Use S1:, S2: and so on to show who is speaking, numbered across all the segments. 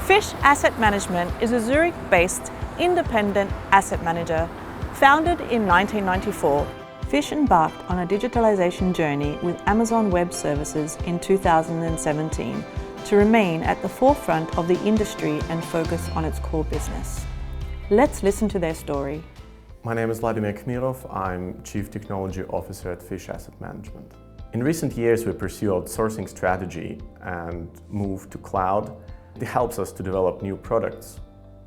S1: Fisch Asset Management is a Zurich-based independent asset manager founded in 1994. Fisch embarked on a digitalization journey with Amazon Web Services in 2017 to remain at the forefront of the industry and focus on its core business. Let's listen to their story.
S2: My name is Vladimir Khmirov. I'm Chief Technology Officer at Fisch Asset Management. In recent years, we pursue outsourcing strategy and move to cloud. It helps us to develop new products.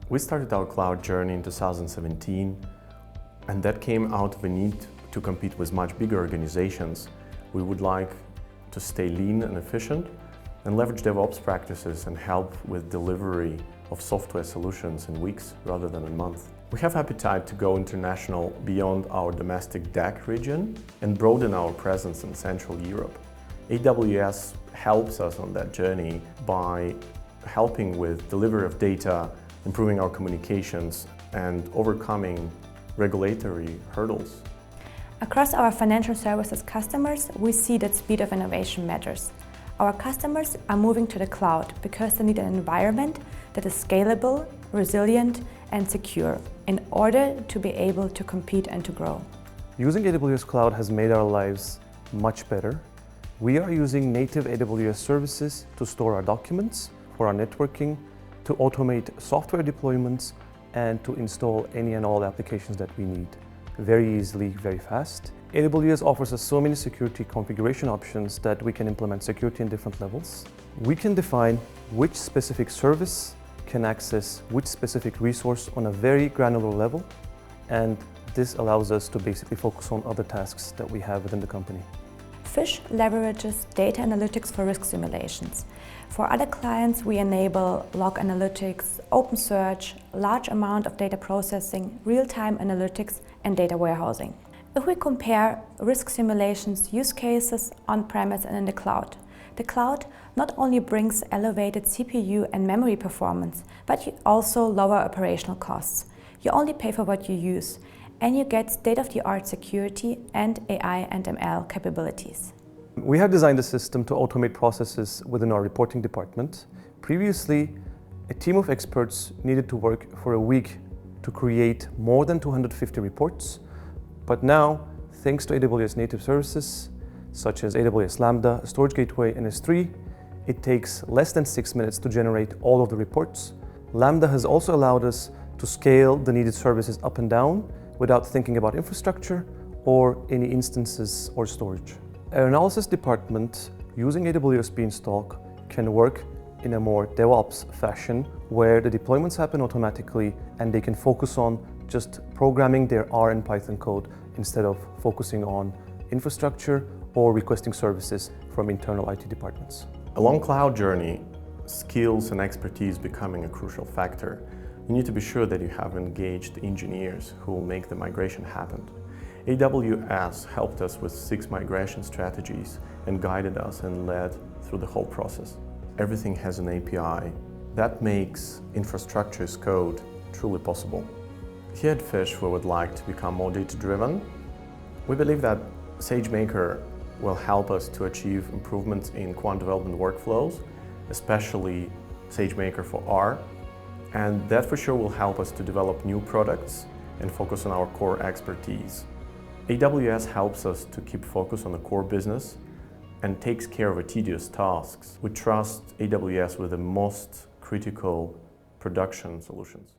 S2: We started our cloud journey in 2017, and that came out of a need to compete with much bigger organizations. We would like to stay lean and efficient and leverage DevOps practices and help with delivery of software solutions in weeks rather than in months. We have appetite to go international beyond our domestic DACH region and broaden our presence in Central Europe. AWS helps us on that journey by helping with delivery of data, improving our communications, and overcoming regulatory hurdles.
S3: Across our financial services customers, we see that speed of innovation matters. Our customers are moving to the cloud because they need an environment that is scalable, resilient, and secure in order to be able to compete and to grow.
S4: Using AWS Cloud has made our lives much better. We are using native AWS services to store our documents, for our networking, to automate software deployments, and to install any and all applications that we need very easily, very fast. AWS offers us so many security configuration options that we can implement security in different levels. We can define which specific service can access which specific resource on a very granular level, and this allows us to basically focus on other tasks that we have within the company.
S3: Fisch leverages data analytics for risk simulations. For other clients, we enable log analytics, open search, large amount of data processing, real-time analytics, and data warehousing. If we compare risk simulations use cases on-premise and in the cloud not only brings elevated CPU and memory performance, but you also lower operational costs. You only pay for what you use, and you get state-of-the-art security and AI and ML capabilities.
S4: We have designed a system to automate processes within our reporting department. Previously, a team of experts needed to work for a week to create more than 250 reports. But now, thanks to AWS native services, such as AWS Lambda, Storage Gateway, and S3, it takes less than 6 minutes to generate all of the reports. Lambda has also allowed us to scale the needed services up and down without thinking about infrastructure or any instances or storage. Our analysis department, using AWS Beanstalk, can work in a more DevOps fashion where the deployments happen automatically and they can focus on just programming their R and Python code instead of focusing on infrastructure or requesting services from internal IT departments.
S2: Along cloud journey, skills and expertise becoming a crucial factor. You need to be sure that you have engaged engineers who will make the migration happen. AWS helped us with 6 migration strategies and guided us and led through the whole process. Everything has an API. That makes infrastructure as code truly possible. Here at Fisch, we would like to become more data-driven. We believe that SageMaker will help us to achieve improvements in quant development workflows, especially SageMaker for R. And that for sure will help us to develop new products and focus on our core expertise. AWS helps us to keep focus on the core business and takes care of the tedious tasks. We trust AWS with the most critical production solutions.